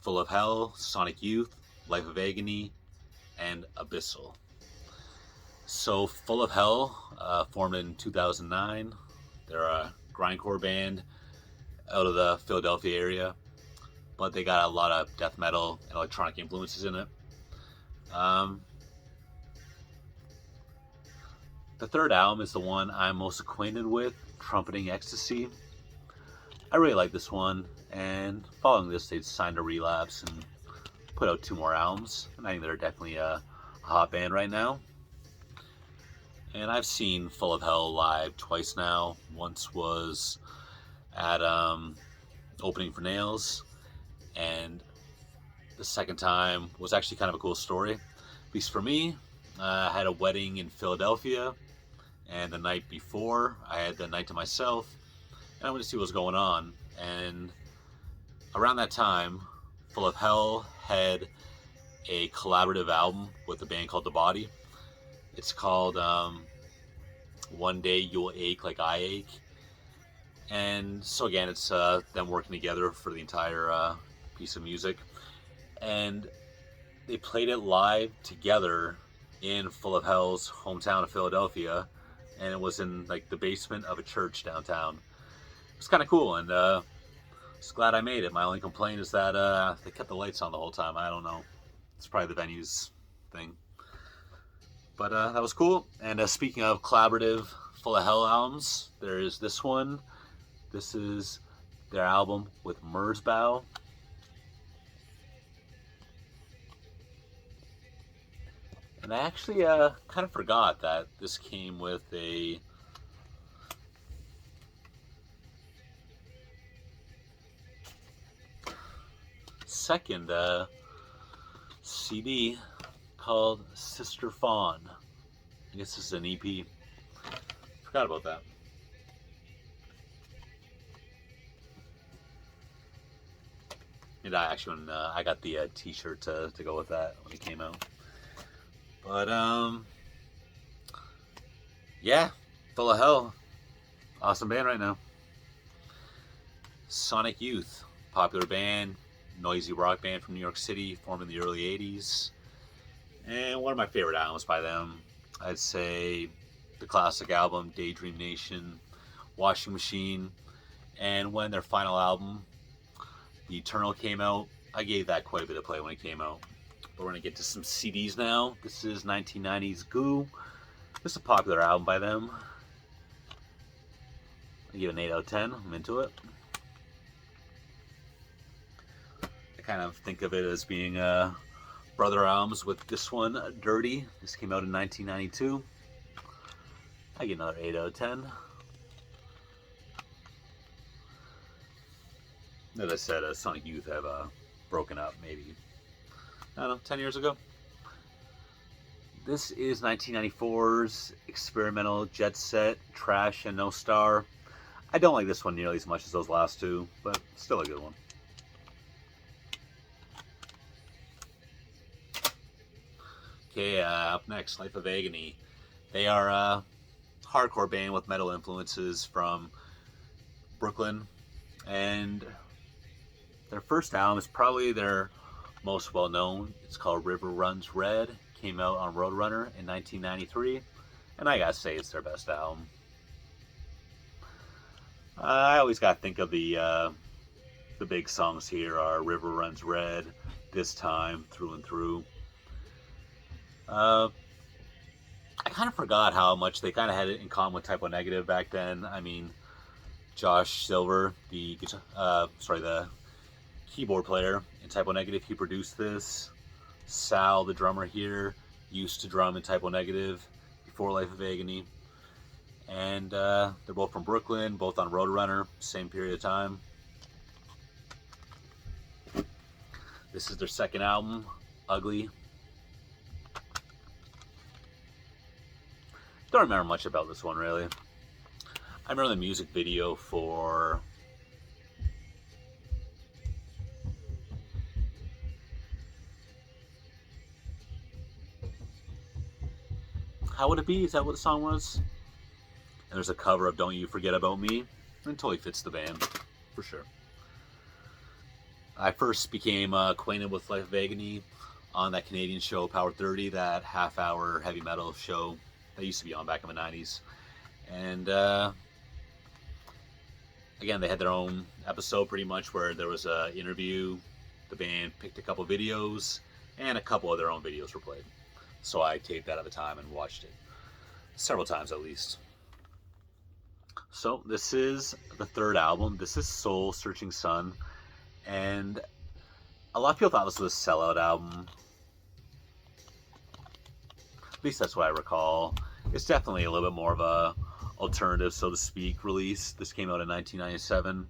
Full of Hell, Sonic Youth, Life of Agony, and Abyssal. So Full of Hell formed in 2009. They're a grindcore band out of the Philadelphia area, but they got a lot of death metal and electronic influences in it. The third album is the one I'm most acquainted with, Trumpeting Ecstasy. I really like this one, and following this, they signed a Relapse and put out 2 more albums. And I think they're definitely a hot band right now. And I've seen Full of Hell live twice now. Once was at opening for Nails, and the second time was actually kind of a cool story. At least for me, I had a wedding in Philadelphia, and the night before, I had the night to myself, and I went to see what was going on. And around that time, Full of Hell had a collaborative album with a band called The Body. It's called One Day You'll Ache Like I Ache. And so again, it's them working together for the entire piece of music. And they played it live together in Full of Hell's hometown of Philadelphia. And it was in like the basement of a church downtown. It was kind of cool, and just glad I made it. My only complaint is that they kept the lights on the whole time. I don't know. It's probably the venue's thing. But that was cool. And speaking of collaborative Full of Hell albums, there is this one. This is their album with Merzbow. And I actually kind of forgot that this came with a second CD called Sister Fawn. I guess this is an EP. Forgot about that. And I actually, when I got the t-shirt to go with that when it came out. But, yeah, Full of Hell. Awesome band right now. Sonic Youth, popular band, noisy rock band from New York City, formed in the early 80s. And one of my favorite albums by them, I'd say the classic album, Daydream Nation, Washing Machine, and when their final album, The Eternal, came out, I gave that quite a bit of play when it came out. But we're going to get to some CDs now. This is 1990's Goo. This is a popular album by them. I give it an 8 out of 10. I'm into it. I kind of think of it as being brother albums with this one, Dirty. This came out in 1992. I get another 8 out of 10. As I said, Sonic Youth have broken up maybe, I don't know, 10 years ago. This is 1994's experimental Jet Set, Trash and No Star. I don't like this one nearly as much as those last two, but still a good one. Okay, up next, Life of Agony. They are a hardcore band with metal influences from Brooklyn, and their first album is probably their most well known. It's called River Runs Red. Came out on Roadrunner in 1993, and I gotta say it's their best album. I always gotta think of the big songs here are River Runs Red, This Time, Through and Through. I kind of forgot how much they kind of had it in common with Typo Negative back then. I mean, Josh Silver, the keyboard player in Typo Negative, he produced this. Sal, the drummer here, used to drum in Typo Negative before Life of Agony. And they're both from Brooklyn, both on Roadrunner, same period of time. This is their second album, Ugly. Don't remember much about this one, really. I remember the music video for How Would It Be? Is that what the song was? And there's a cover of Don't You Forget About Me. And it totally fits the band, for sure. I first became acquainted with Life of Agony on that Canadian show Power 30, that half-hour heavy metal show that used to be on back in the 90s. And again, they had their own episode pretty much where there was an interview. The band picked a couple videos, and a couple of their own videos were played. So I taped that at the time and watched it several times at least. So this is the third album. This is Soul Searching Sun. And a lot of people thought this was a sellout album. At least that's what I recall. It's definitely a little bit more of a alternative, so to speak, release. This came out in 1997.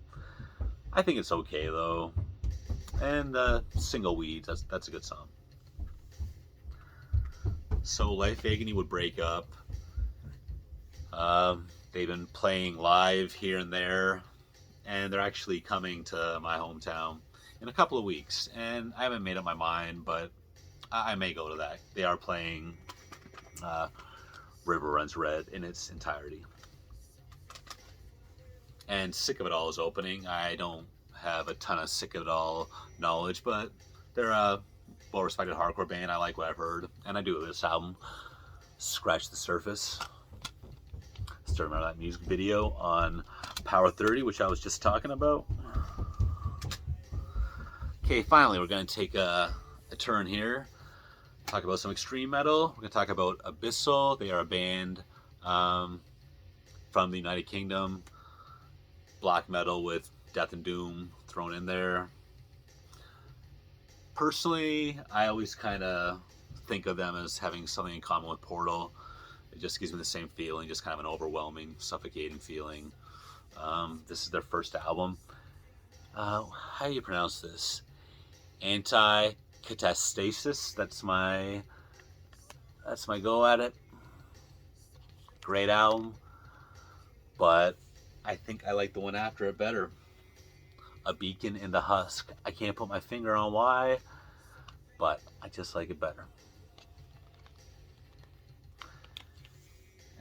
I think it's okay though. And Single Weeds, that's a good song. So Life Agony would break up. They've been playing live here and there, and they're actually coming to my hometown in a couple of weeks. And I haven't made up my mind, but I may go to that. They are playing River Runs Red in its entirety. And Sick of It All is opening. I don't have a ton of Sick of It All knowledge, but they're a well-respected hardcore band. I like what I've heard, and I do this album, Scratch the Surface. Still remember that music video on Power 30, which I was just talking about. Okay, finally, we're going to take a turn here. Talk about some extreme metal. We're going to talk about Abyssal. They are a band from the United Kingdom. Black metal with death and doom thrown in there. Personally, I always kind of think of them as having something in common with Portal. It just gives me the same feeling, just kind of an overwhelming, suffocating feeling. This is their first album. How do you pronounce this? Anti-Catastasis. That's my go at it. Great album, but I think I like the one after it better. A Beacon in the Husk. I can't put my finger on why, but I just like it better.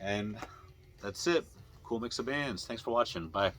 And that's it. Cool mix of bands. Thanks for watching. Bye.